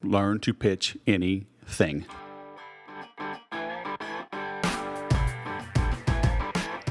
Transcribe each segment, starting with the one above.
learn to pitch anything.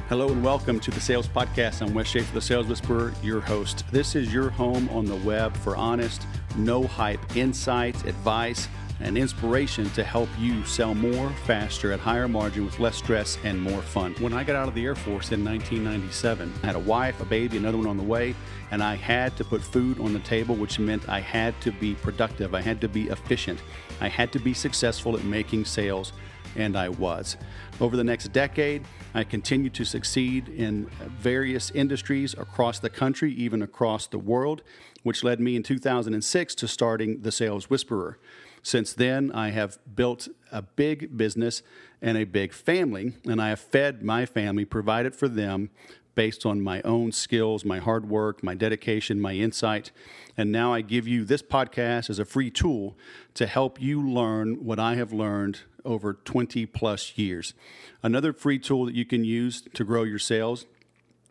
Hello and welcome to the Sales Podcast. I'm Wes Schaefer, the Sales Whisperer, your host. This is your home on the web for honest, no hype insights, advice, and inspiration to help you sell more, faster, at higher margin with less stress and more fun. When I got out of the Air Force in 1997, I had a wife, a baby, another one on the way, and I had to put food on the table, which meant I had to be productive. I had to be efficient. I had to be successful at making sales, and I was. Over the next decade, I continued to succeed in various industries across the country, even across the world, which led me in 2006 to starting the Sales Whisperer. Since then, I have built a big business and a big family, and I have fed my family, provided for them based on my own skills, my hard work, my dedication, my insight. And now I give you this podcast as a free tool to help you learn what I have learned over 20 plus years. Another free tool that you can use to grow your sales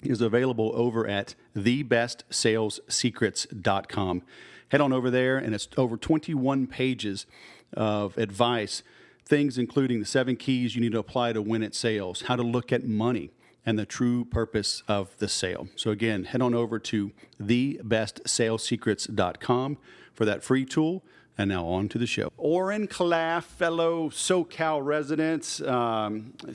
is available over at thebestsalessecrets.com. Head on over there, and it's over 21 pages of advice, things including the 7 keys you need to apply to win at sales, how to look at money, and the true purpose of the sale. So again, head on over to thebestsalessecrets.com for that free tool. And now on to the show. Oren Klaff, fellow SoCal resident,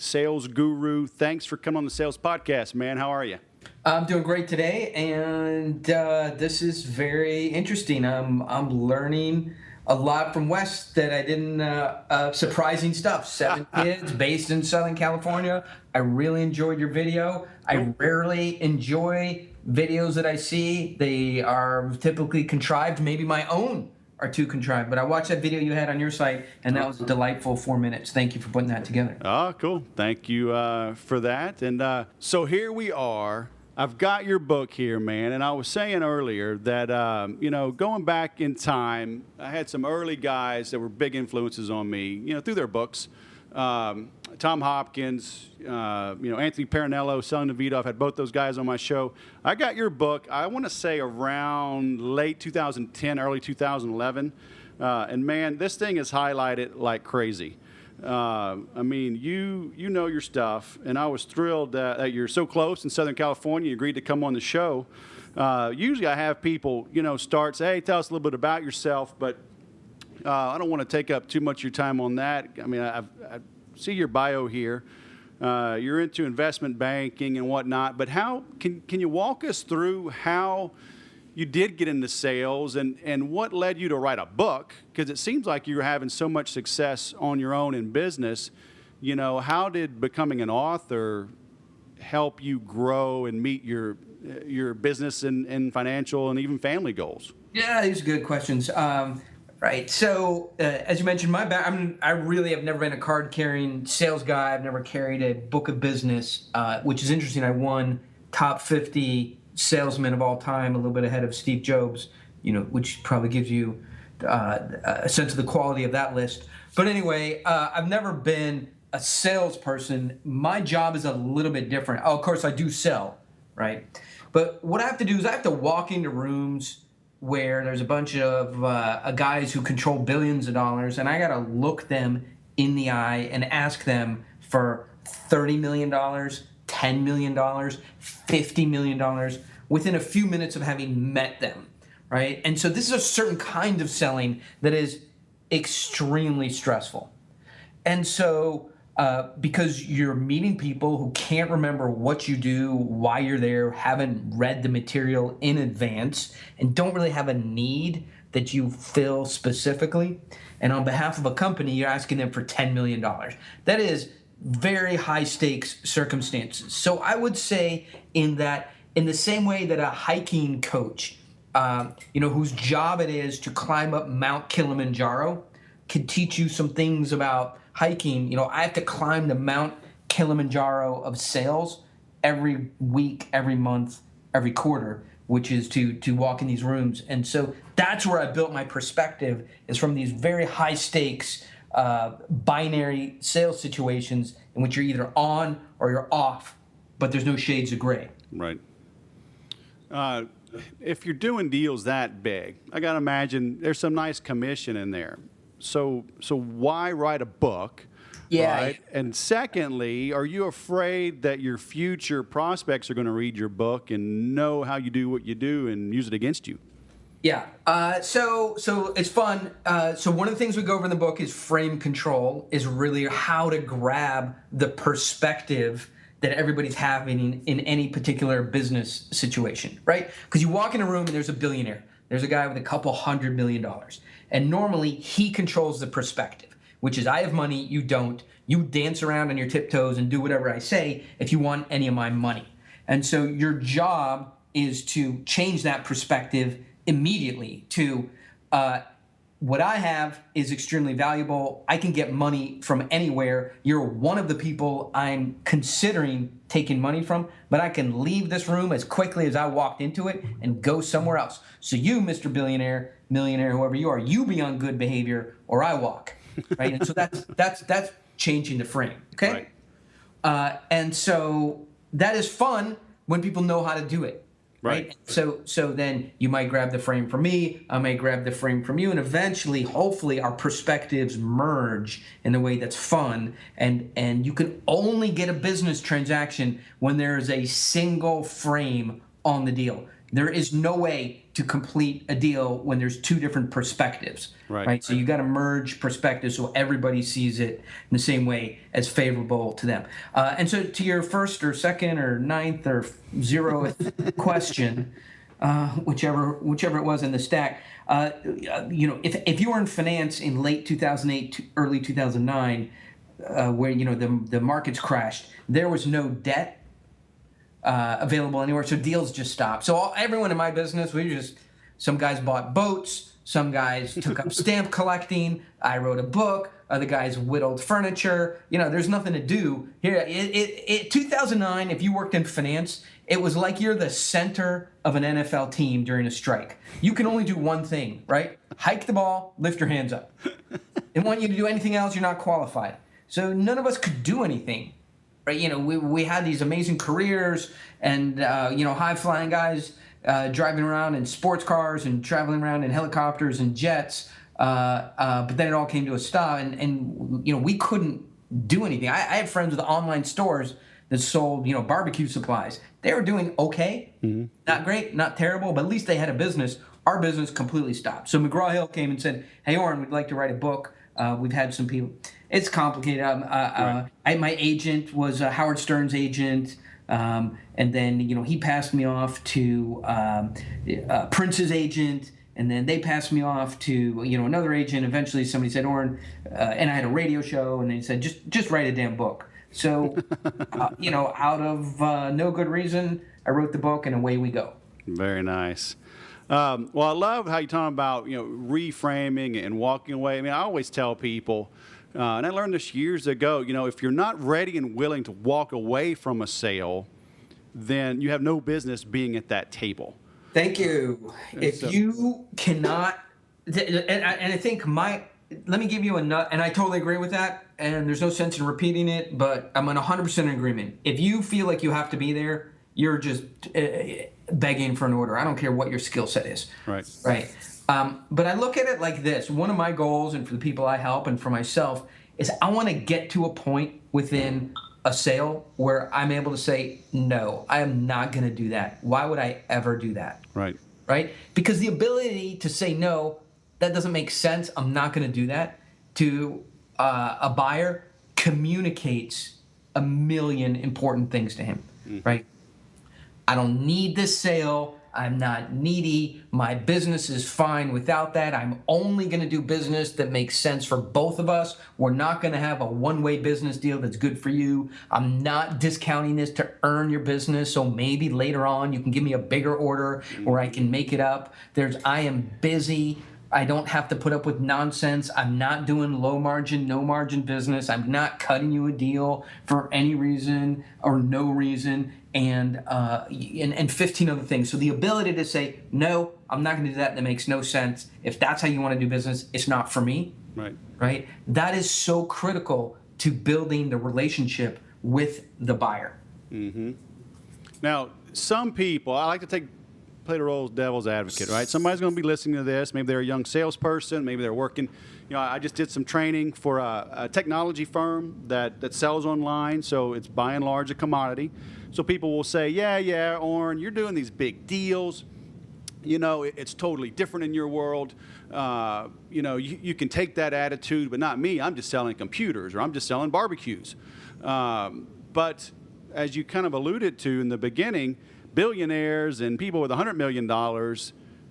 sales guru. Thanks for coming on the Sales Podcast, man. How are you? I'm doing great today, and this is very interesting. I'm learning a lot from Wes that I didn't, surprising stuff. 7 kids based in Southern California. I really enjoyed your video. I rarely enjoy videos that I see. They are typically contrived. Maybe my own are too contrived. But I watched that video you had on your site, and that was a delightful 4 minutes. Thank you for putting that together. Oh, cool. Thank you for that. And so here we are. I've got your book here, man, and I was saying earlier that, going back in time, I had some early guys that were big influences on me, through their books. Tom Hopkins, Anthony Parinello, Selling the Vito. I've had both those guys on my show. I got your book, I want to say around late 2010, early 2011. And, man, this thing is highlighted like crazy. You know your stuff, and I was thrilled that you're so close in Southern California. You agreed to come on the show. Usually I have people, start, say, hey, tell us a little bit about yourself, but I don't want to take up too much of your time on that. I mean, I see your bio here. You're into investment banking and whatnot, but how can you walk us through how you did get into sales and what led you to write a book? Because it seems like you're having so much success on your own in business. How did becoming an author help you grow and meet your business and financial and even family goals? Yeah, these are good questions. Right. So, as you mentioned, I really have never been a card-carrying sales guy. I've never carried a book of business, which is interesting. I won top 50 salesman of all time, a little bit ahead of Steve Jobs, which probably gives you a sense of the quality of that list. But anyway, I've never been a salesperson. My job is a little bit different. Oh, of course, I do sell, right? But what I have to do is I have to walk into rooms where there's a bunch of guys who control billions of dollars, and I got to look them in the eye and ask them for $30 million, $10 million, $50 million within a few minutes of having met them, right? And so this is a certain kind of selling that is extremely stressful. And so because you're meeting people who can't remember what you do, why you're there, haven't read the material in advance, and don't really have a need that you fill specifically. And on behalf of a company, you're asking them for $10 million. That is very high stakes circumstances. So I would say in the same way that a hiking coach, whose job it is to climb up Mount Kilimanjaro, could teach you some things about hiking. I have to climb the Mount Kilimanjaro of sales every week, every month, every quarter, which is to walk in these rooms. And so that's where I built my perspective, is from these very high stakes binary sales situations in which you're either on or you're off, but there's no shades of gray. Right. if you're doing deals that big, I got to imagine there's some nice commission in there. So why write a book? Yeah. Right? And secondly, are you afraid that your future prospects are going to read your book and know how you do what you do and use it against you? Yeah. So it's fun. So one of the things we go over in the book is frame control, is really how to grab the perspective that everybody's having in any particular business situation, right? Because you walk in a room and there's a billionaire. There's a guy with a couple $100 million. And normally he controls the perspective, which is, I have money, you don't. You dance around on your tiptoes and do whatever I say if you want any of my money. And so your job is to change that perspective immediately to what I have is extremely valuable. I can get money from anywhere. You're one of the people I'm considering taking money from, but I can leave this room as quickly as I walked into it and go somewhere else. So you, Mr. Billionaire, millionaire, whoever you are, you be on good behavior or I walk, right? And so that's changing the frame, okay? Right. And so that is fun when people know how to do it. Right. So then you might grab the frame from me, I may grab the frame from you, and eventually, hopefully, our perspectives merge in a way that's fun. And you can only get a business transaction when there is a single frame on the deal. There is no way to complete a deal when there's two different perspectives. Right. So you got to merge perspectives so everybody sees it in the same way as favorable to them. And so to your first or second or ninth or 0th question, whichever it was in the stack, if you were in finance in late 2008, early 2009, where the markets crashed, there was no debt available anywhere, so deals just stopped. So everyone in my business, some guys bought boats, some guys took up stamp collecting, I wrote a book, other guys whittled furniture. There's nothing to do here. 2009, if you worked in finance, it was like you're the center of an NFL team during a strike. You can only do one thing, right? Hike the ball, lift your hands up. They want you to do anything else, you're not qualified. So none of us could do anything. Right, we had these amazing careers, and high-flying guys driving around in sports cars and traveling around in helicopters and jets. But then it all came to a stop, and we couldn't do anything. I had friends with online stores that sold barbecue supplies. They were doing okay, not great, not terrible, but at least they had a business. Our business completely stopped. So McGraw-Hill came and said, "Hey, Oren, we'd like to write a book. We've had some people." It's complicated. My agent was Howard Stern's agent, and then he passed me off to Prince's agent, and then they passed me off to another agent. Eventually, somebody said, "Oren," and I had a radio show, and they said, "Just write a damn book." So, out of no good reason, I wrote the book, and away we go. Very nice. Well, I love how you talk about reframing and walking away. I mean, I always tell people. And I learned this years ago, if you're not ready and willing to walk away from a sale, then you have no business being at that table. Thank you. If you cannot, and I think let me give you a nut, and I totally agree with that, and there's no sense in repeating it, but I'm in 100% in agreement. If you feel like you have to be there, you're just begging for an order. I don't care what your skill set is. Right. But I look at it like this. One of my goals, and for the people I help and for myself, is I want to get to a point within a sale where I'm able to say, no, I am not going to do that. Why would I ever do that? Right? Because the ability to say, no, that doesn't make sense, I'm not going to do that, to a buyer communicates a million important things to him, right? I don't need this sale. I'm not needy. My business is fine without that. I'm only going to do business that makes sense for both of us. We're not going to have a one-way business deal that's good for you. I'm not discounting this to earn your business, so maybe later on you can give me a bigger order or I can make it up. I am busy. I don't have to put up with nonsense. I'm not doing low margin, no margin business. I'm not cutting you a deal for any reason or no reason, and 15 other things. So the ability to say, no, I'm not going to do that. That makes no sense. If that's how you want to do business, it's not for me. Right. That is so critical to building the relationship with the buyer. Now, some people, I like to play the role of devil's advocate, right? Somebody's going to be listening to this. Maybe they're a young salesperson. Maybe they're working. I just did some training for a technology firm that sells online, so it's by and large a commodity. So people will say, yeah, Oren, you're doing these big deals. It's totally different in your world. You can take that attitude, but not me. I'm just selling computers, or I'm just selling barbecues. But as you kind of alluded to in the beginning, billionaires and people with $100 million,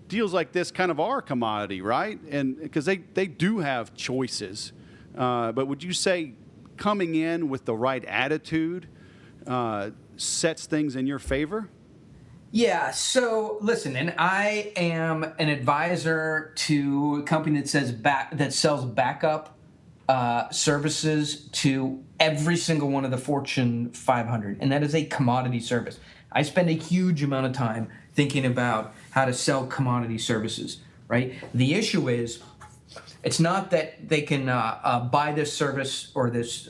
deals like this kind of are a commodity, right? And because they do have choices. But would you say coming in with the right attitude sets things in your favor? Yeah, so listen, and I am an advisor to a company that sells backup services to every single one of the Fortune 500, and that is a commodity service. I spend a huge amount of time thinking about how to sell commodity services, right? The issue is, it's not that they can buy this service or this,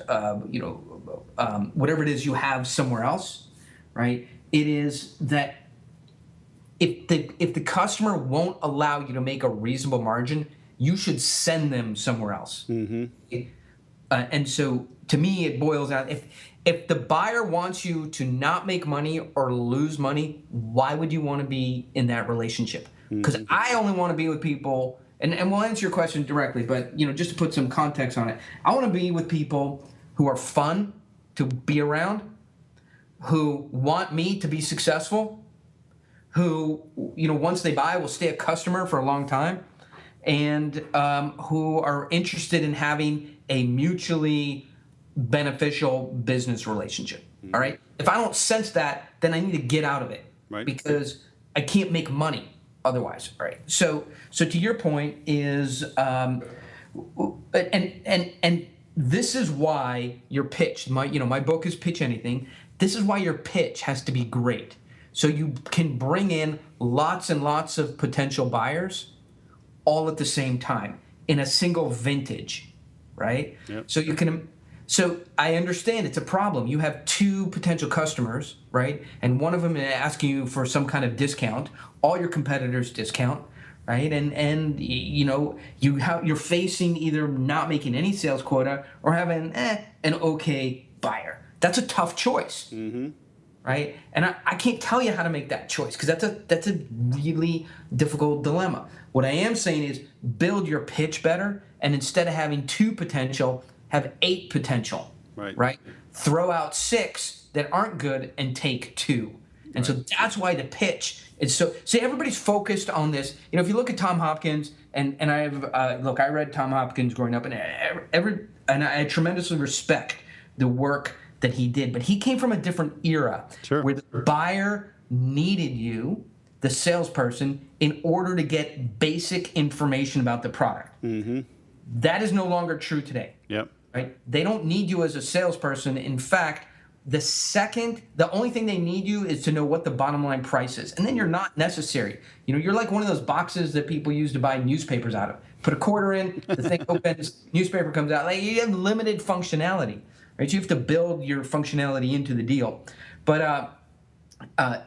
whatever it is you have somewhere else, right? It is that if the customer won't allow you to make a reasonable margin, you should send them somewhere else. Mm-hmm. And so, to me, it boils down, if the buyer wants you to not make money or lose money, why would you want to be in that relationship? Because I only want to be with people, and we'll answer your question directly, but just to put some context on it, I want to be with people who are fun to be around, who want me to be successful, who once they buy will stay a customer for a long time, and who are interested in having a mutually beneficial business relationship. All right. If I don't sense that, then I need to get out of it, right? Because I can't make money otherwise. All right. So to your point is, and this is why your pitch. My book is Pitch Anything. This is why your pitch has to be great, so you can bring in lots and lots of potential buyers all at the same time in a single vintage, right? Yep. So I understand it's a problem. You have two potential customers, right? And one of them is asking you for some kind of discount. All your competitors discount, right? And you're facing either not making any sales quota or having an okay buyer. That's a tough choice, right? And I can't tell you how to make that choice because that's a really difficult dilemma. What I am saying is build your pitch better, and instead of having two potential, have 8 potential, right? Throw out 6 that aren't good and take 2. And so that's why the pitch is so. See, everybody's focused on this. If you look at Tom Hopkins, and I read Tom Hopkins growing up, and I tremendously respect the work that he did, but he came from a different era where the buyer needed you, the salesperson, in order to get basic information about the product. That is no longer true today. Yep. Right? They don't need you as a salesperson. In fact, the only thing they need you is to know what the bottom line price is. And then you're not necessary. You're like one of those boxes that people use to buy newspapers out of. Put a quarter in, the thing opens, newspaper comes out. Like, you have limited functionality, right? So you have to build your functionality into the deal. But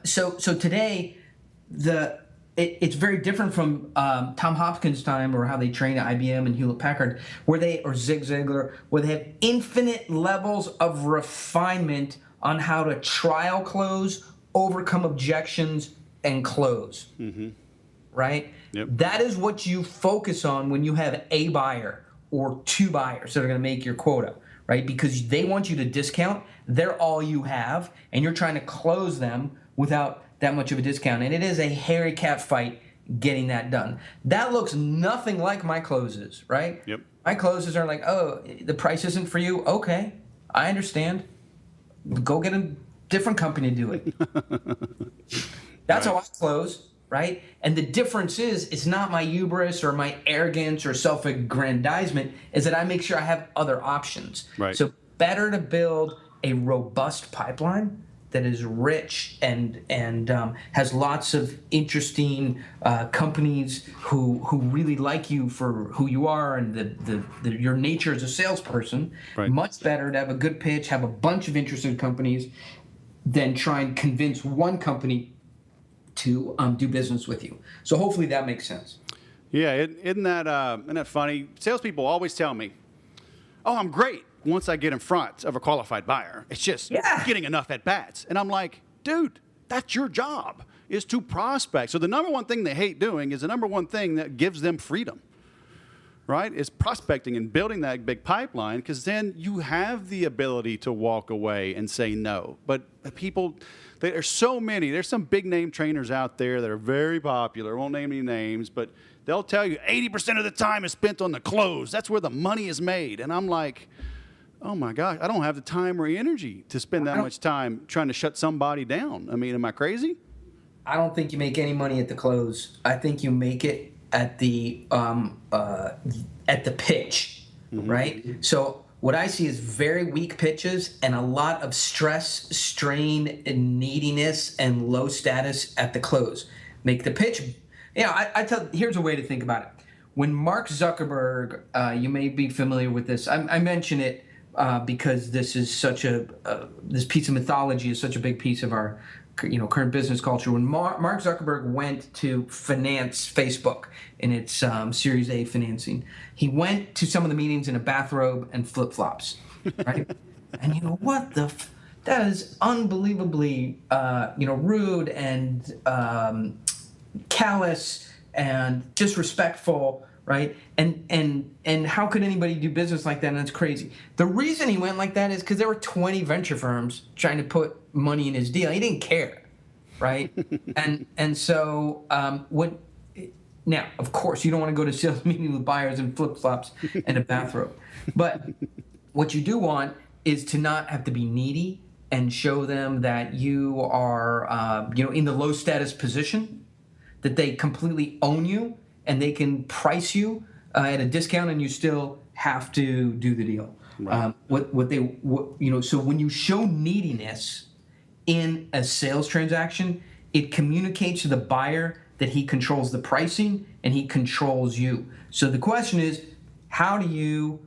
so today, it's very different from Tom Hopkins' time, or how they train at IBM and Hewlett-Packard, or Zig Ziglar, where they have infinite levels of refinement on how to trial close, overcome objections, and close. Right? Yep. That is what you focus on when you have a buyer or 2 buyers that are going to make your quota, right? Because they want you to discount. They're all you have, and you're trying to close them without that much of a discount, and it is a hairy cat fight getting that done. That looks nothing like my closes, right? Yep. My closes are like, oh, the price isn't for you? Okay, I understand. Go get a different company to do it. That's how I close, right? And the difference is, it's not my hubris or my arrogance or self-aggrandizement, is that I make sure I have other options. Right. So better to build a robust pipeline that is rich and has lots of interesting companies who really like you for who you are and your nature as a salesperson. Right. Much better to have a good pitch, have a bunch of interested companies, than try and convince one company to do business with you. So hopefully that makes sense. Yeah, isn't that funny? Salespeople always tell me, "Oh, I'm great once I get in front of a qualified buyer. It's just getting enough at bats." And I'm like, dude, that's your job, is to prospect. So the number one thing they hate doing is the number one thing that gives them freedom, right? Is prospecting and building that big pipeline, because then you have the ability to walk away and say no. But people, there's so many. There's some big name trainers out there that are very popular. Won't name any names, but they'll tell you 80% of the time is spent on the close. That's where the money is made. And I'm like, oh my gosh, I don't have the time or energy to spend that much time trying to shut somebody down. I mean, am I crazy? I don't think you make any money at the close. I think you make it at the pitch, right? So what I see is very weak pitches and a lot of stress, strain, and neediness and low status at the close. Make the pitch. Here's a way to think about it. When Mark Zuckerberg, you may be familiar with this. I mention it because this is such this piece of mythology is such a big piece of our current business culture. When Mark Zuckerberg went to finance Facebook in its Series A financing, he went to some of the meetings in a bathrobe and flip-flops, right? And what that is unbelievably rude and callous and disrespectful, right? And how could anybody do business like that? And that's crazy. The reason he went like that is because there were 20 venture firms trying to put money in his deal. He didn't care, right? and so now, of course, you don't want to go to sales meetings with buyers in flip-flops and a bathrobe. But what you do want is to not have to be needy and show them that you are in the low status position, that they completely own you and they can price you at a discount and you still have to do the deal. Right. So when you show neediness in a sales transaction, it communicates to the buyer that he controls the pricing and he controls you. So the question is, how do you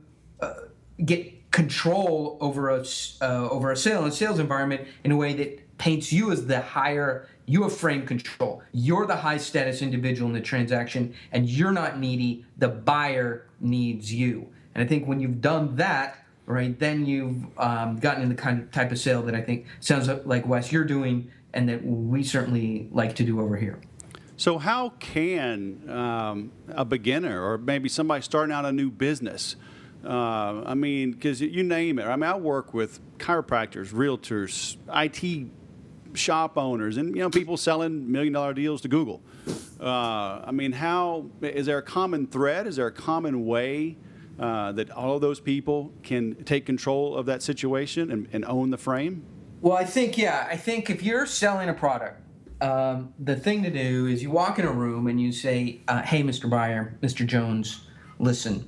get control over a sales environment in a way that paints you as the higher? You have frame control. You're the high status individual in the transaction, and you're not needy. The buyer needs you. And I think when you've done that, right, then you've gotten in the type of sale that I think sounds like, Wes, you're doing, and that we certainly like to do over here. So how can a beginner or maybe somebody starting out a new business, because you name it. I mean, I work with chiropractors, realtors, IT shop owners, and people selling $1 million deals to Google. How is there a common thread? Is there a common way that all of those people can take control of that situation and own the frame? Well, I think if you're selling a product, the thing to do is you walk in a room and you say, hey, Mr. Buyer, Mr. Jones, listen,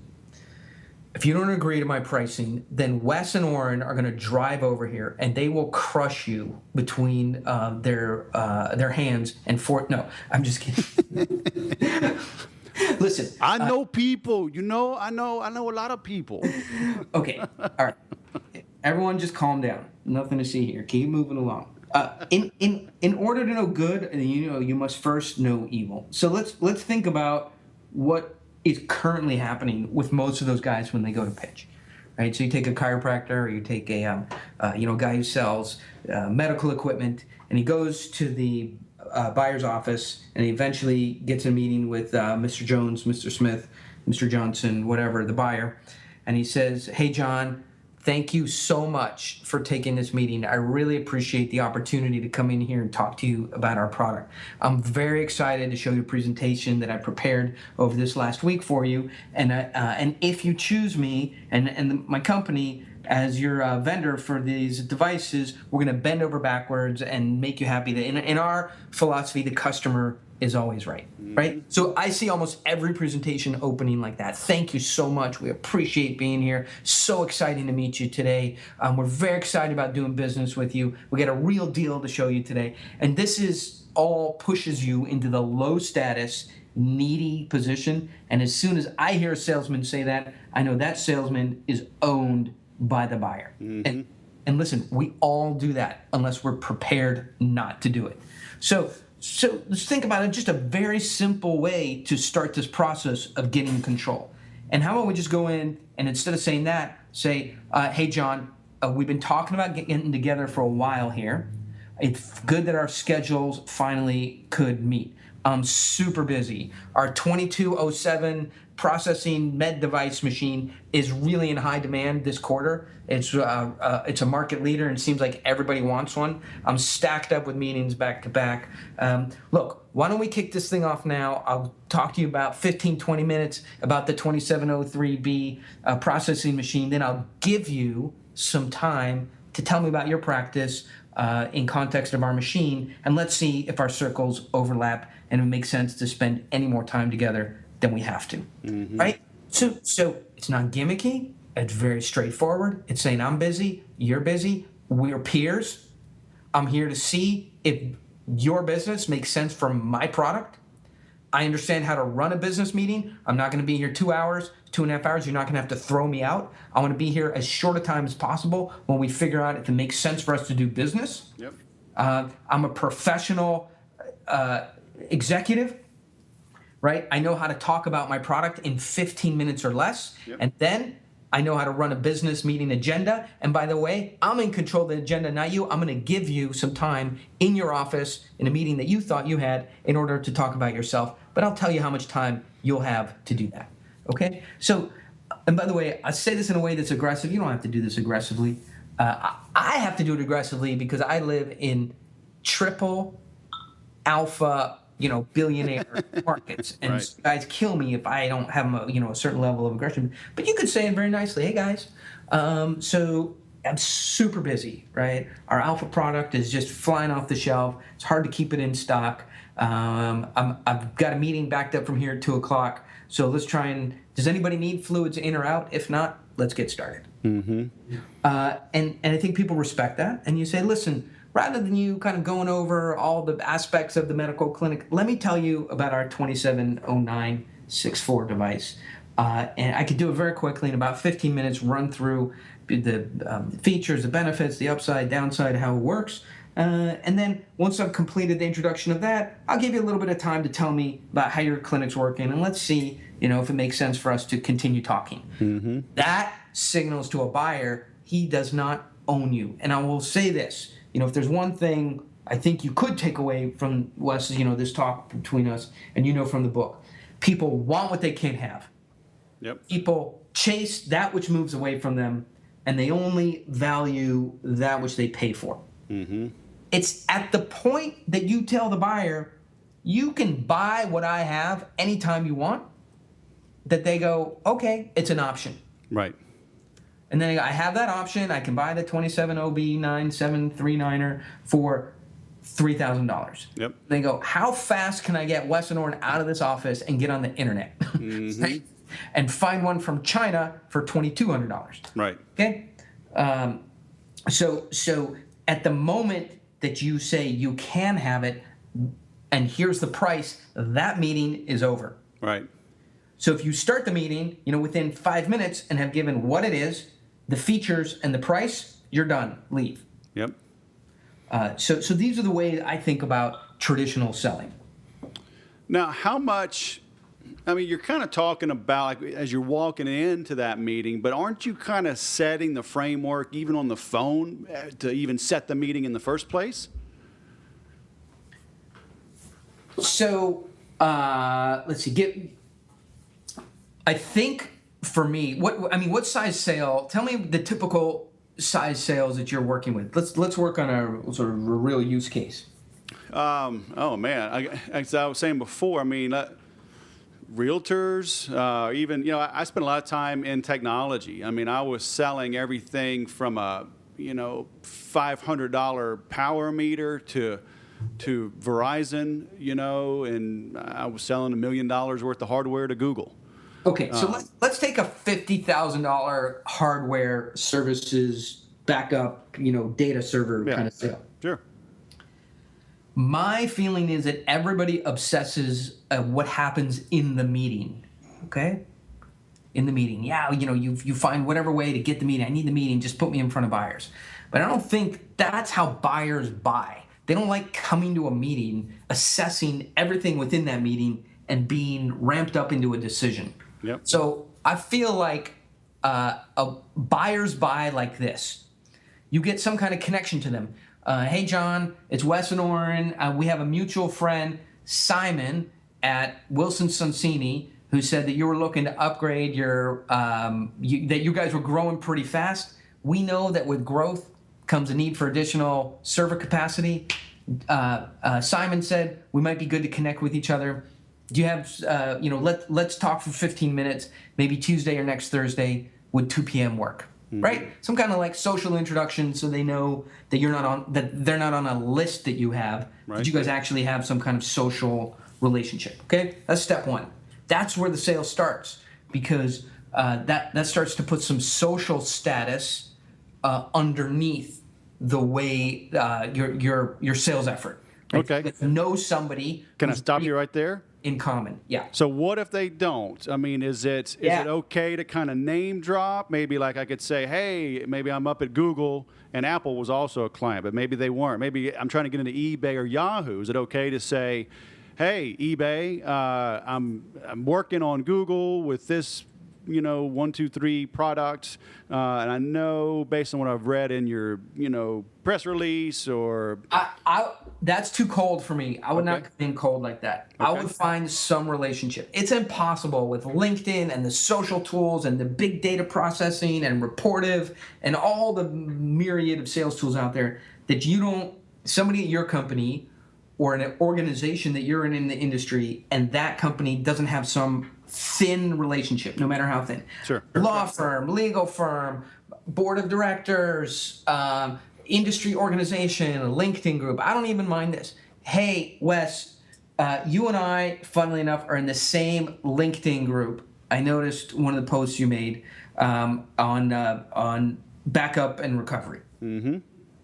if you don't agree to my pricing, then Wes and Oren are going to drive over here and they will crush you between their hands and no, I'm just kidding. Listen, I know people. I know a lot of people. Okay, all right. Everyone, just calm down. Nothing to see here. Keep moving along. In order to know good, you must first know evil. So let's think about what is currently happening with most of those guys when they go to pitch, right? So you take a chiropractor, or you take a guy who sells medical equipment, and he goes to the buyer's office, and he eventually gets a meeting with Mr. Jones, Mr. Smith, Mr. Johnson, whatever, the buyer, and he says, "Hey, John, thank you so much for taking this meeting. I really appreciate the opportunity to come in here and talk to you about our product. I'm very excited to show you a presentation that I prepared over this last week for you. And if you choose me and my company as your vendor for these devices, we're going to bend over backwards and make you happy. In our philosophy, the customer is always right, right? So I see almost every presentation opening like that. Thank you so much. We appreciate being here. So exciting to meet you today. We're very excited about doing business with you. We got a real deal to show you today. And this is all pushes you into the low status, needy position. And as soon as I hear a salesman say that, I know that salesman is owned by the buyer. And listen, we all do that unless we're prepared not to do it. So So let's think about it, just a very simple way to start this process of getting control. And how about we just go in and instead of saying that, say, hey, John, we've been talking about getting together for a while here. It's good that our schedules finally could meet. I'm super busy. Our 2207 processing med device machine is really in high demand this quarter. It's a market leader and it seems like everybody wants one. I'm stacked up with meetings back to back. Look, why don't we kick this thing off now? I'll talk to you about 15, 20 minutes about the 2703B processing machine. Then I'll give you some time to tell me about your practice in context of our machine, and let's see if our circles overlap and it makes sense to spend any more time together than we have to, right? So it's not gimmicky. It's very straightforward. It's saying I'm busy, you're busy, we're peers. I'm here to see if your business makes sense for my product. I understand how to run a business meeting. I'm not going to be here 2 hours, 2.5 hours. You're not going to have to throw me out. I want to be here as short a time as possible when we figure out if it makes sense for us to do business. Yep. I'm a professional executive, right? I know how to talk about my product in 15 minutes or less. Yep. And then I know how to run a business meeting agenda. And by the way, I'm in control of the agenda, not you. I'm going to give you some time in your office in a meeting that you thought you had in order to talk about yourself. But I'll tell you how much time you'll have to do that. Okay? So, and by the way, I say this in a way that's aggressive. You don't have to do this aggressively. I have to do it aggressively because I live in triple alpha, billionaire markets, and Right. guys kill me if I don't have a certain level of aggression. But you could say it very nicely, hey guys. So I'm super busy, right? Our alpha product is just flying off the shelf. It's hard to keep it in stock. I've got a meeting backed up from here at 2:00. So let's try and. Does anybody need fluids in or out? If not, let's get started. And I think people respect that. And you say, listen. Rather than you kind of going over all the aspects of the medical clinic, let me tell you about our 270964 device. And I could do it very quickly in about 15 minutes, run through the features, the benefits, the upside, downside, how it works. And then once I've completed the introduction of that, I'll give you a little bit of time to tell me about how your clinic's working. And let's see, if it makes sense for us to continue talking. That signals to a buyer, he does not own you. And I will say this. If there's one thing I think you could take away from Wes, this talk between us, and from the book, people want what they can't have. Yep. People chase that which moves away from them, and they only value that which they pay for. It's at the point that you tell the buyer, you can buy what I have anytime you want, that they go, okay, it's an option. Right. And then I have that option. I can buy the 27OB9739er for $3,000. Yep. They go, how fast can I get Wes and Oren out of this office and get on the internet? Right? And find one from China for $2,200. Right. Okay? So at the moment that you say you can have it, and here's the price, that meeting is over. Right. So if you start the meeting, within 5 minutes and have given what it is, the features and the price, you're done. Leave. Yep. So these are the ways I think about traditional selling. Now, how much? You're kind of talking about as you're walking into that meeting, but aren't you kind of setting the framework even on the phone to even set the meeting in the first place? So let's see. I think for me, what size sale? Tell me the typical size sales that you're working with. Let's work on a sort of a real use case. Oh man, as I was saying before, realtors, even I spent a lot of time in technology. I was selling everything from a $500 power meter to Verizon, and I was selling $1 million worth of hardware to Google. Okay, so let's take a $50,000 hardware services backup, data server kind of sale. Sure. My feeling is that everybody obsesses what happens in the meeting. Okay, in the meeting, you find whatever way to get the meeting. I need the meeting. Just put me in front of buyers. But I don't think that's how buyers buy. They don't like coming to a meeting, assessing everything within that meeting, and being ramped up into a decision. Yep. So I feel like buyers buy like this. You get some kind of connection to them. Hey, John, it's Wes and Oren. We have a mutual friend, Simon, at Wilson Sonsini, who said that you were looking to upgrade your, that you guys were growing pretty fast. We know that with growth comes a need for additional server capacity. Simon said we might be good to connect with each other. Do you have, let's talk for 15 minutes, maybe Tuesday or next Thursday, would 2 p.m. work? Mm-hmm. Right? Some kind of like social introduction, so they know that they're not on a list that you have, right. That you guys actually have some kind of social relationship. Okay, that's step one. That's where the sale starts, because that starts to put some social status underneath the way your sales effort. Right? Okay. Know somebody. Can I stop you right there? In common, yeah. So what if they don't? I mean, is it okay to kind of name drop? Maybe like I could say, hey, maybe I'm up at Google and Apple was also a client, but maybe they weren't. Maybe I'm trying to get into eBay or Yahoo. Is it okay to say, hey, eBay, I'm working on Google with this, 1, 2, 3 product, and I know based on what I've read in your, press release or... That's too cold for me. I would not come in cold like that. Okay. I would find some relationship. It's impossible with LinkedIn and the social tools and the big data processing and Reportive and all the myriad of sales tools out there that somebody at your company or an organization that you're in the industry, and that company doesn't have some thin relationship, no matter how thin. Sure. Law firm, legal firm, board of directors, industry organization, a LinkedIn group. I don't even mind this. Hey, Wes, you and I, funnily enough, are in the same LinkedIn group. I noticed one of the posts you made on backup and recovery. Mm-hmm.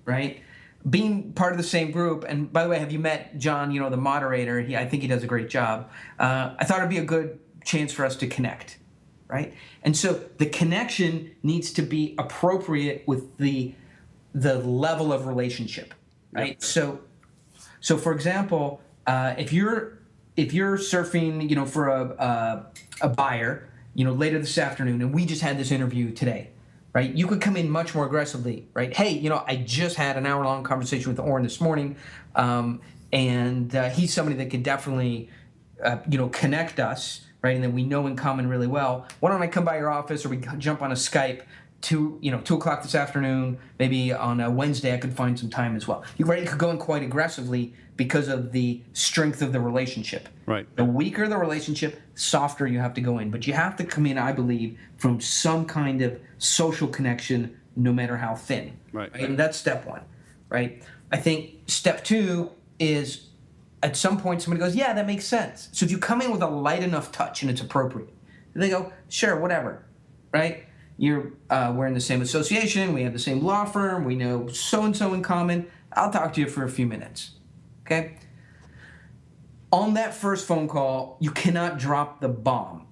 Right? Being part of the same group, and by the way, have you met John, the moderator? I think he does a great job. I thought it'd be a good chance for us to connect, right? And so the connection needs to be appropriate with the level of relationship, right? Yep. So for example, if you're surfing, for a buyer, later this afternoon, and we just had this interview today, right? You could come in much more aggressively, right? Hey, I just had an hour-long conversation with Oren this morning, and he's somebody that could definitely, connect us, right? And then we know in common really well. Why don't I come by your office, or we jump on a Skype? 2 o'clock this afternoon, maybe on a Wednesday, I could find some time as well. You could go in quite aggressively because of the strength of the relationship. Right. The weaker the relationship, softer you have to go in. But you have to come in, I believe, from some kind of social connection, no matter how thin. Right. And that's step one, right? I think step two is at some point somebody goes, yeah, that makes sense. So if you come in with a light enough touch and it's appropriate, they go, sure, whatever, right? We're in the same association, we have the same law firm, we know so-and-so in common. I'll talk to you for a few minutes, okay? On that first phone call, you cannot drop the bomb.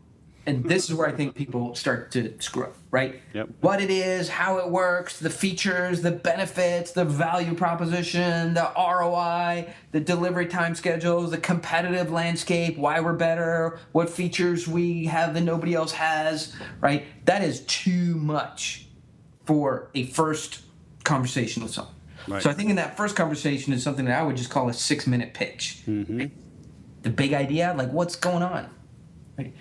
And this is where I think people start to screw up, right? Yep. What it is, how it works, the features, the benefits, the value proposition, the ROI, the delivery time schedules, the competitive landscape, why we're better, what features we have that nobody else has, right? That is too much for a first conversation with someone. Right. So I think in that first conversation is something that I would just call a 6-minute pitch. Mm-hmm. The big idea, like what's going on? Right?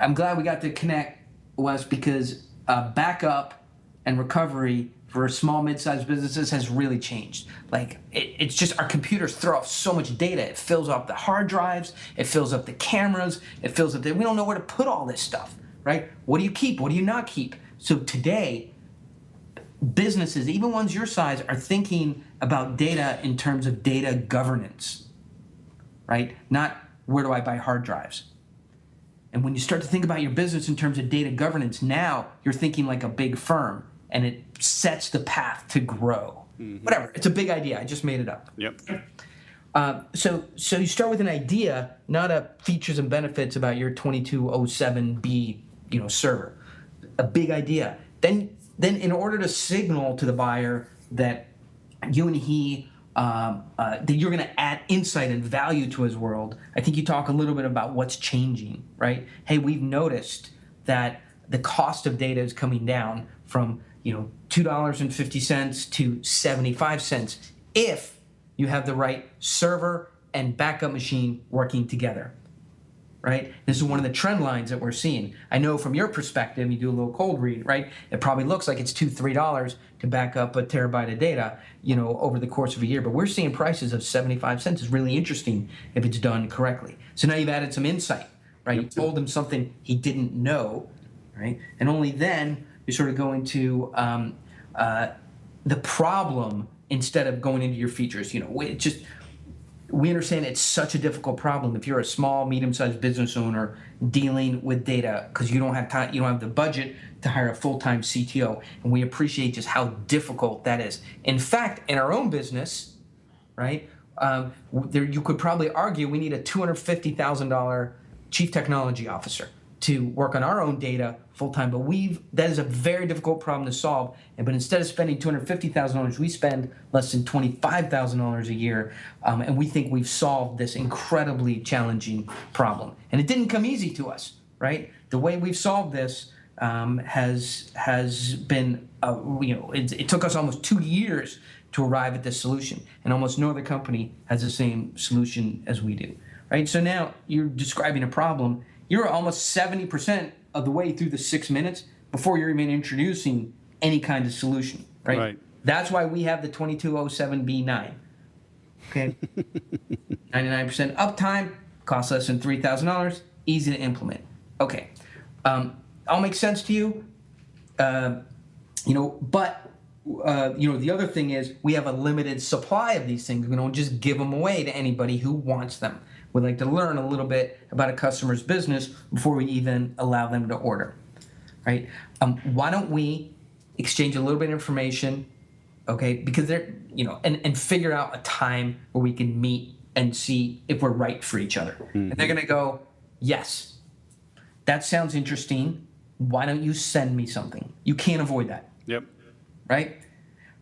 I'm glad we got to connect, Wes, because backup and recovery for small, mid-sized businesses has really changed. Like, it's just our computers throw off so much data. It fills up the hard drives. It fills up the cameras. It fills up we don't know where to put all this stuff, right? What do you keep? What do you not keep? So today, businesses, even ones your size, are thinking about data in terms of data governance, right? Not where do I buy hard drives? And when you start to think about your business in terms of data governance, now you're thinking like a big firm, and it sets the path to grow. Mm-hmm. Whatever, it's a big idea. I just made it up. Yep. So you start with an idea, not a features and benefits about your 2207B, server. A big idea. Then in order to signal to the buyer that you and he that you're going to add insight and value to his world. I think you talk a little bit about what's changing, right? Hey, we've noticed that the cost of data is coming down from $2.50 to 75 cents if you have the right server and backup machine working together. Right? This is one of the trend lines that we're seeing. I know from your perspective, you do a little cold read, right? It probably looks like it's $2-3 to back up a terabyte of data, over the course of a year. But we're seeing prices of 75 cents. Is really interesting if it's done correctly. So now you've added some insight, right? You told him something he didn't know, right? And only then you're sort of going to the problem instead of going into your features. We understand it's such a difficult problem if you're a small, medium-sized business owner dealing with data because you don't have time, you don't have the budget to hire a full-time CTO, and we appreciate just how difficult that is. In fact, in our own business, right, you could probably argue we need a $250,000 chief technology officer to work on our own data full-time, but that is a very difficult problem to solve. But instead of spending $250,000, we spend less than $25,000 a year, and we think we've solved this incredibly challenging problem. And it didn't come easy to us, right? The way we've solved this has been, it took us almost 2 years to arrive at this solution, and almost no other company has the same solution as we do, right? So now you're describing a problem. You're almost 70% of the way through the 6 minutes before you're even introducing any kind of solution, right? That's why we have the 2207B9. Okay, 99% uptime, costs less than $3,000, easy to implement. Okay, all makes sense to you, but the other thing is we have a limited supply of these things. We don't just give them away to anybody who wants them. We like to learn a little bit about a customer's business before we even allow them to order, right? Why don't we exchange a little bit of information, okay? Because they're, and figure out a time where we can meet and see if we're right for each other. Mm-hmm. And they're going to go, yes, that sounds interesting. Why don't you send me something? You can't avoid that. Yep. Right?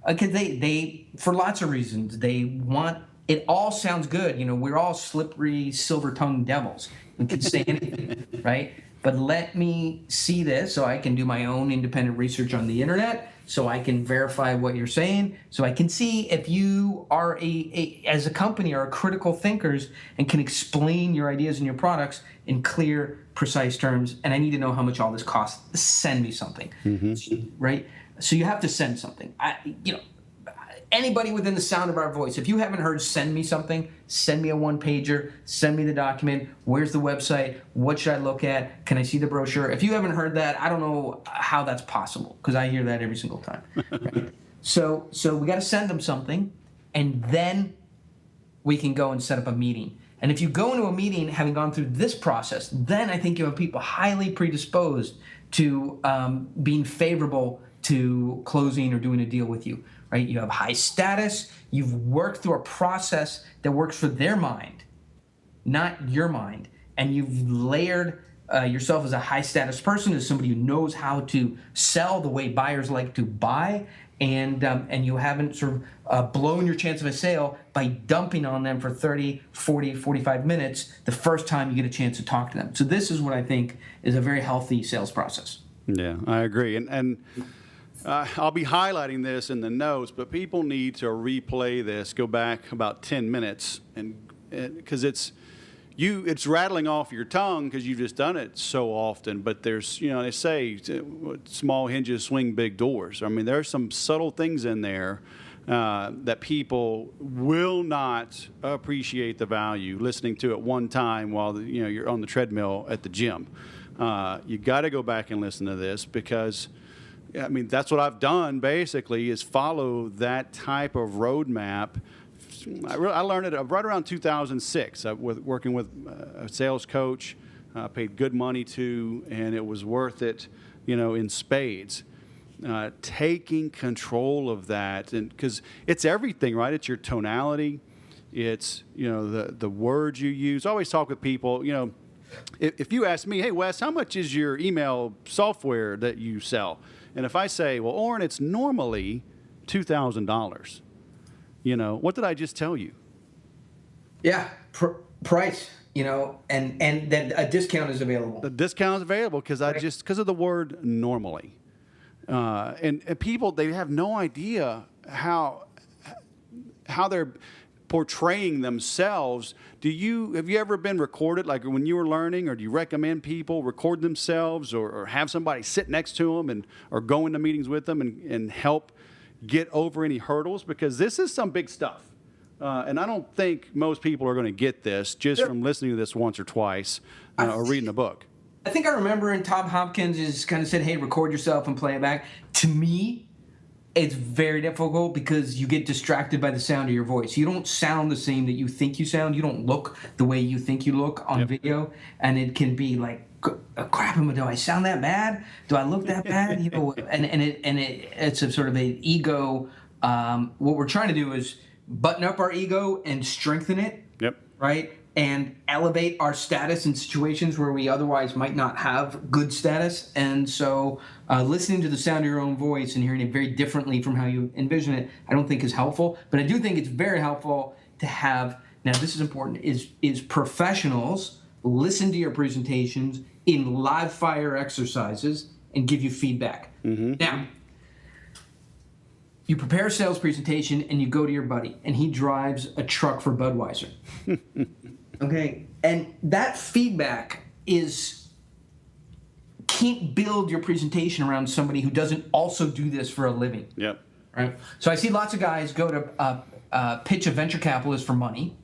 Because they for lots of reasons, they want. It all sounds good. We're all slippery, silver-tongued devils. We can say anything, right? But let me see this so I can do my own independent research on the internet, so I can verify what you're saying, so I can see if you are as a company, are critical thinkers and can explain your ideas and your products in clear, precise terms. And I need to know how much all this costs. Send me something, right? So you have to send something. Anybody within the sound of our voice, if you haven't heard send me something, send me a one-pager, send me the document, where's the website, what should I look at, can I see the brochure? If you haven't heard that, I don't know how that's possible, because I hear that every single time. Right? So we got to send them something, and then we can go and set up a meeting. And if you go into a meeting having gone through this process, then I think you have people highly predisposed to being favorable to closing or doing a deal with you. Right? You have high status. You've worked through a process that works for their mind, not your mind. And you've layered yourself as a high status person, as somebody who knows how to sell the way buyers like to buy. And you haven't sort of blown your chance of a sale by dumping on them for 30, 40, 45 minutes the first time you get a chance to talk to them. So this is what I think is a very healthy sales process. Yeah, I agree. And I'll be highlighting this in the notes, but people need to replay this, go back about 10 minutes, and because it's rattling off your tongue because you've just done it so often. But there's, they say small hinges swing big doors. I mean, there's some subtle things in there that people will not appreciate the value listening to at one time while you're on the treadmill at the gym. You got to go back and listen to this because. I mean, that's what I've done, basically, is follow that type of roadmap. I learned it right around 2006 working with a sales coach, paid good money to, and it was worth it, in spades. Taking control of that, and because it's everything, right? It's your tonality. It's, the words you use. I always talk with people, if you ask me, hey, Wes, how much is your email software that you sell? And if I say, well, Oren, it's normally $2,000, what did I just tell you? Yeah, price, and then a discount is available. The discount is available because of the word normally. And people, they have no idea how they're portraying themselves. Have you ever been recorded, like when you were learning, or do you recommend people record themselves or have somebody sit next to them or go into meetings with them and help get over any hurdles? Because this is some big stuff. And I don't think most people are going to get this just from listening to this once or twice or reading a book. I think I remember, and Tom Hopkins is kind of said, hey, record yourself and play it back. To me, it's very difficult because you get distracted by the sound of your voice. You don't sound the same that you think you sound. You don't look the way you think you look on video. And it can be like, crap, do I sound that bad? Do I look that bad? It's a sort of an ego. What we're trying to do is button up our ego and strengthen it. Yep. Right? And elevate our status in situations where we otherwise might not have good status. And so listening to the sound of your own voice and hearing it very differently from how you envision it, I don't think is helpful. But I do think it's very helpful to have, now this is important, is professionals listen to your presentations in live fire exercises and give you feedback. Mm-hmm. Now, you prepare a sales presentation and you go to your buddy and he drives a truck for Budweiser. Okay, and that feedback can't build your presentation around somebody who doesn't also do this for a living. Yep. Right. So I see lots of guys go to pitch a venture capitalist for money,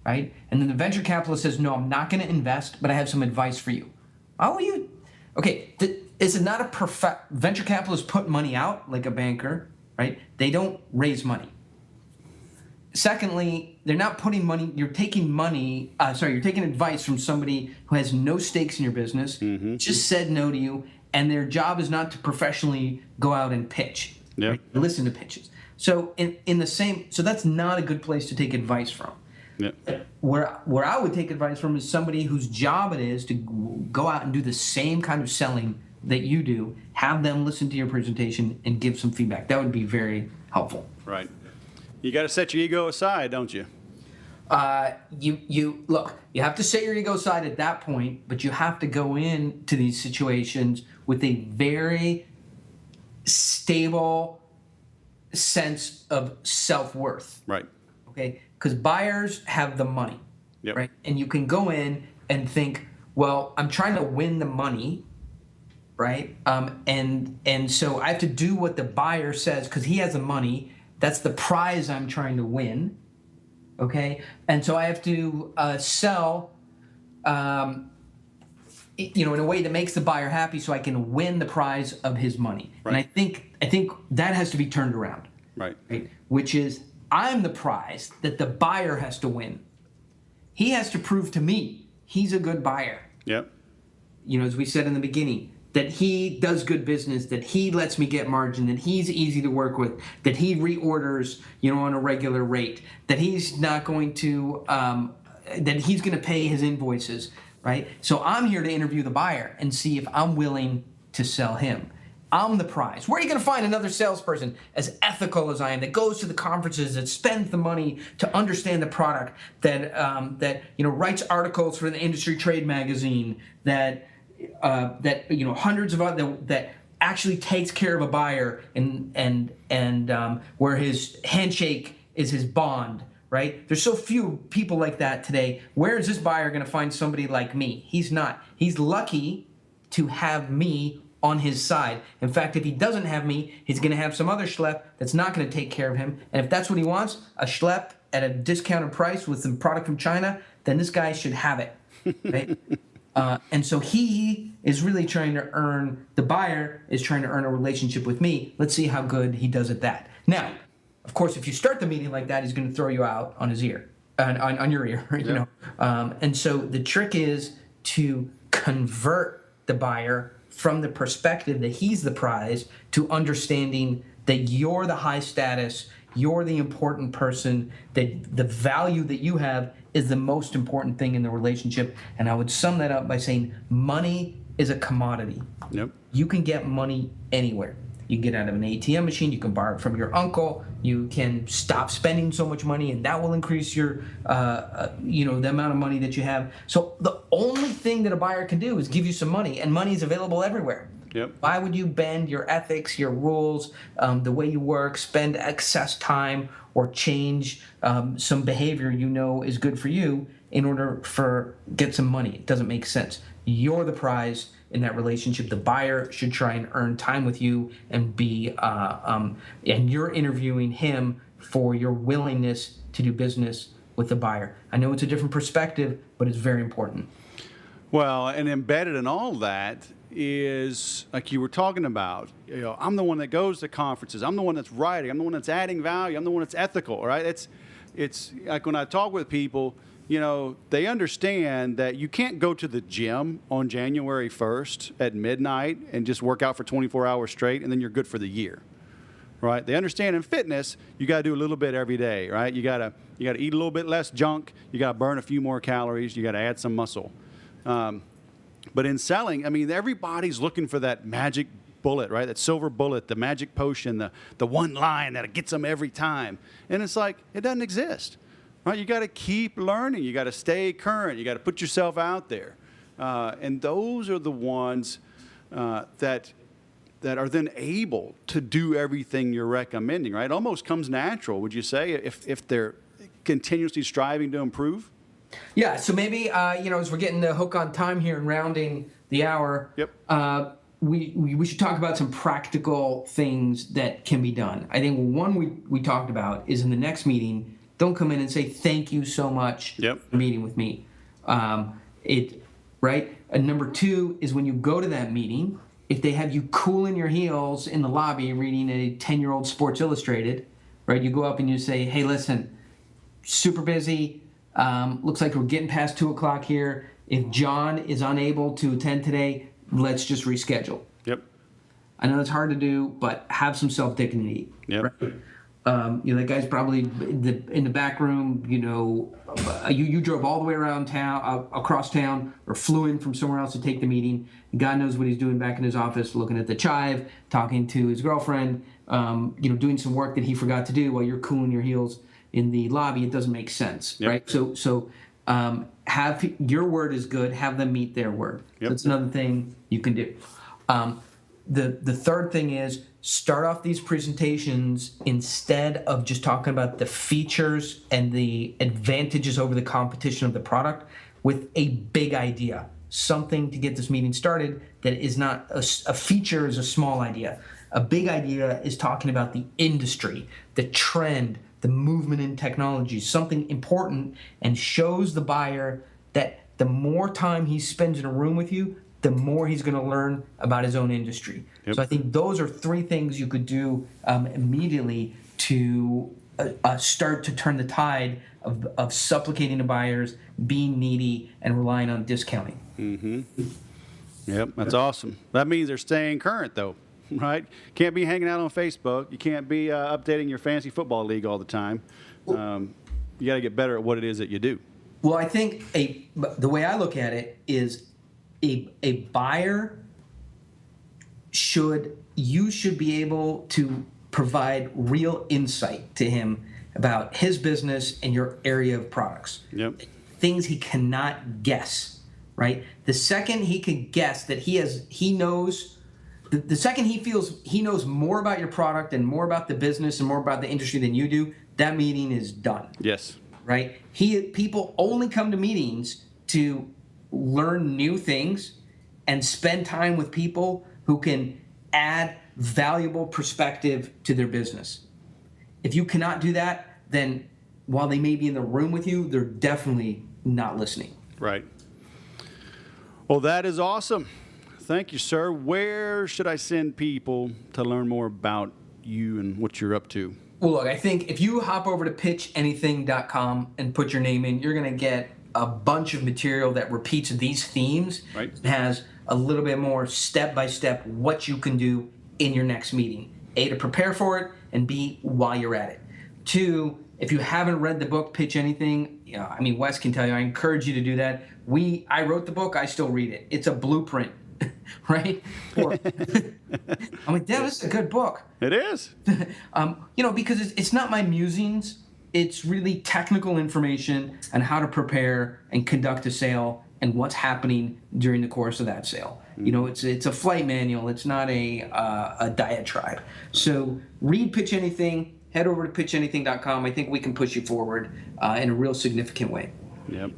right? And then the venture capitalist says, "No, I'm not going to invest, but I have some advice for you." Oh, you? Okay. Is it not a venture capitalist put money out like a banker, right? They don't raise money. Secondly, they're not putting money. You're taking advice from somebody who has no stakes in your business, just said no to you, and their job is not to professionally go out and pitch. Yep. Right? Listen to pitches. So so that's not a good place to take advice from. Yep. Where I would take advice from is somebody whose job it is to go out and do the same kind of selling that you do. Have them listen to your presentation and give some feedback. That would be very helpful. Right. You got to set your ego aside, don't you? You look. You have to set your ego aside at that point, but you have to go into these situations with a very stable sense of self-worth. Right. Okay, because buyers have the money. Yep. Right, and you can go in and think, well, I'm trying to win the money. Right, and so I have to do what the buyer says because he has the money. That's the prize I'm trying to win, okay? And so I have to sell, in a way that makes the buyer happy, so I can win the prize of his money. Right. And I think that has to be turned around, right? Which is I'm the prize that the buyer has to win. He has to prove to me he's a good buyer. Yep. As we said in the beginning, that he does good business, that he lets me get margin, that he's easy to work with, that he reorders, on a regular rate, that he's not going to, that he's going to pay his invoices, right? So I'm here to interview the buyer and see if I'm willing to sell him. I'm the prize. Where are you going to find another salesperson as ethical as I am, that goes to the conferences, that spends the money to understand the product, that writes articles for the industry trade magazine, that hundreds of other that actually takes care of a buyer and where his handshake is his bond, right? There's so few people like that today. Where is this buyer going to find somebody like me? He's not. He's lucky to have me on his side. In fact, if he doesn't have me, he's going to have some other schlep that's not going to take care of him. And if that's what he wants, a schlep at a discounted price with some product from China, then this guy should have it, right? And so he is really the buyer is trying to earn a relationship with me. Let's see how good he does at that. Now, of course, if you start the meeting like that, he's going to throw you out on his ear, on your ear, and so the trick is to convert the buyer from the perspective that he's the prize to understanding that you're the high status, you're the important person, that the value that you have is the most important thing in the relationship. And I would sum that up by saying money is a commodity. Yep. You can get money anywhere. You can get out of an ATM machine. You can borrow it from your uncle. You can stop spending so much money, and that will increase your, the amount of money that you have. So the only thing that a buyer can do is give you some money, and money is available everywhere. Yep. Why would you bend your ethics, your rules, the way you work, spend excess time, or change some behavior you know is good for you in order for get some money? It doesn't make sense. You're the prize in that relationship. The buyer should try and earn time with you and be, and you're interviewing him for your willingness to do business with the buyer. I know it's a different perspective, but it's very important. Well, and embedded in all that is, like you were talking about, I'm the one that goes to conferences. I'm the one that's writing. I'm the one that's adding value. I'm the one that's ethical, right? It's like when I talk with people, they understand that you can't go to the gym on January 1st at midnight and just work out for 24 hours straight and then you're good for the year, right? They understand in fitness, you got to do a little bit every day, right? You got to eat a little bit less junk. You got to burn a few more calories. You got to add some muscle. But in selling, everybody's looking for that magic bullet, right? That silver bullet, the magic potion, the one line that gets them every time. And it's like, it doesn't exist, right? You got to keep learning. You got to stay current. You got to put yourself out there. And those are the ones that are then able to do everything you're recommending, right? It almost comes natural, would you say, if they're continuously striving to improve? Yeah, so maybe, as we're getting the hook on time here and rounding the hour, yep. We should talk about some practical things that can be done. I think one we talked about is in the next meeting, don't come in and say, thank you so much for meeting with me. Right? And number two is when you go to that meeting, if they have you cooling your heels in the lobby reading a 10-year-old Sports Illustrated, right? You go up and you say, hey, listen, super busy. Looks like we're getting past 2 o'clock here. If John is unable to attend today, let's just reschedule. Yep. I know it's hard to do, but have some self-dignity. Yep. Right? That guy's probably in the back room. You drove all the way around town, across town, or flew in from somewhere else to take the meeting. God knows what he's doing back in his office, looking at the chive, talking to his girlfriend, doing some work that he forgot to do while you're cooling your heels in the lobby. It doesn't make sense, right? So have your word is good. Have them meet their word. Yep. That's another thing you can do. The third thing is start off these presentations instead of just talking about the features and the advantages over the competition of the product with a big idea, something to get this meeting started that is not a feature is a small idea. A big idea is talking about the industry, the trend, the movement in technology, something important, and shows the buyer that the more time he spends in a room with you, the more he's going to learn about his own industry. Yep. So I think those are three things you could do immediately to start to turn the tide of supplicating to buyers, being needy, and relying on discounting. Mm-hmm. Yep, that's awesome. That means they're staying current, though, right? Can't be hanging out on Facebook. You can't be updating your fantasy football league all the time. You got to get better at what it is that you do. Well, I think the way I look at it is a buyer should be able to provide real insight to him about his business and your area of products. Yep. Things he cannot guess, right? The second he can guess that the second he feels he knows more about your product and more about the business and more about the industry than you do, that meeting is done. Yes. Right? People only come to meetings to learn new things and spend time with people who can add valuable perspective to their business. If you cannot do that, then while they may be in the room with you, they're definitely not listening. Right. Well, that is awesome. Thank you, sir. Where should I send people to learn more about you and what you're up to? Well, look, I think if you hop over to pitchanything.com and put your name in, you're going to get a bunch of material that repeats these themes. Right. It has a little bit more step-by-step what you can do in your next meeting. A, to prepare for it, and B, while you're at it. 2, if you haven't read the book, Pitch Anything, Wes can tell you, I encourage you to do that. I wrote the book, I still read it. It's a blueprint right? Or I'm like, Dad, this is a good book. It is. Because it's not my musings. It's really technical information on how to prepare and conduct a sale and what's happening during the course of that sale. It's a flight manual. It's not a diatribe. So read Pitch Anything. Head over to pitchanything.com. I think we can push you forward in a real significant way. Yep.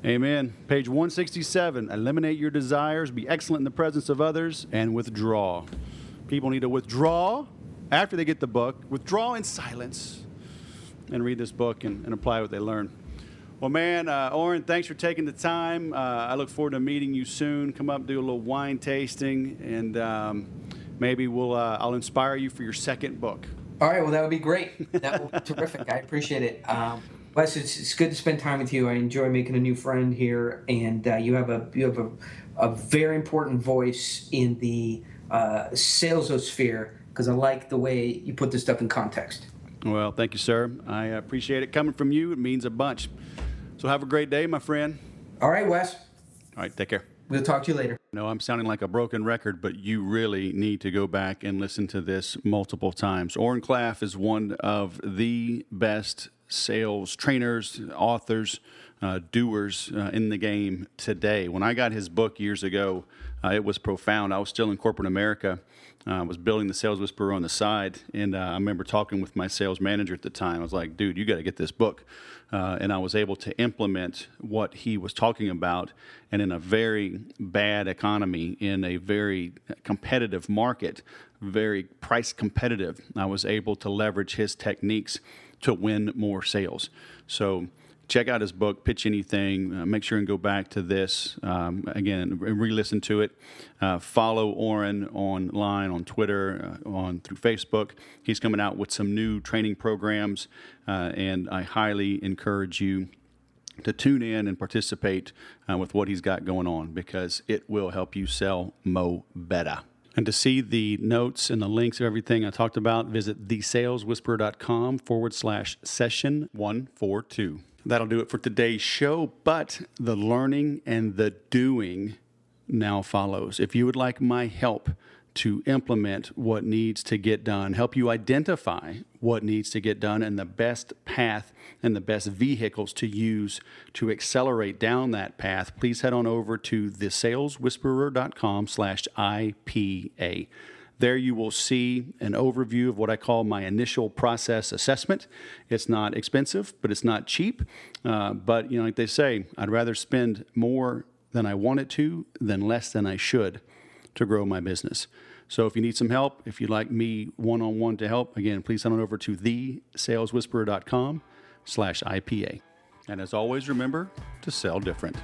Amen. Page 167. Eliminate your desires, be excellent in the presence of others, and withdraw. People need to withdraw after they get the book. Withdraw in silence and read this book and apply what they learn. Well, man, Oren, thanks for taking the time. I look forward to meeting you soon. Come up, do a little wine tasting, and maybe I'll inspire you for your second book. All right. Well, that would be great. That would be terrific. I appreciate it. Wes, it's good to spend time with you. I enjoy making a new friend here, and you have a very important voice in the salesosphere, because I like the way you put this stuff in context. Well, thank you, sir. I appreciate it. Coming from you, it means a bunch. So have a great day, my friend. All right, Wes. All right, take care. We'll talk to you later. No, I'm sounding like a broken record, but you really need to go back and listen to this multiple times. Oren Klaff is one of the best sales trainers, authors, doers in the game today. When I got his book years ago, it was profound. I was still in corporate America. I was building the Sales Whisperer on the side, and I remember talking with my sales manager at the time. I was like, dude, you got to get this book. And I was able to implement what he was talking about. And in a very bad economy, in a very competitive market, very price competitive, I was able to leverage his techniques to win more sales. So check out his book, Pitch Anything. Make sure and go back to this. Again, re-listen to it. Follow Oren online on Twitter, through Facebook. He's coming out with some new training programs, and I highly encourage you to tune in and participate with what he's got going on, because it will help you sell mo better. And to see the notes and the links of everything I talked about, visit thesaleswhisperer.com/session 142. That'll do it for today's show, but the learning and the doing now follows. If you would like my help to implement what needs to get done, help you identify what needs to get done and the best path and the best vehicles to use to accelerate down that path, please head on over to thesaleswhisperer.com/IPA. There you will see an overview of what I call my initial process assessment. It's not expensive, but it's not cheap. But like they say, I'd rather spend more than I wanted to than less than I should to grow my business. So if you need some help, if you'd like me one-on-one to help, again, please head on over to thesaleswhisperer.com/IPA. And as always, remember to sell different.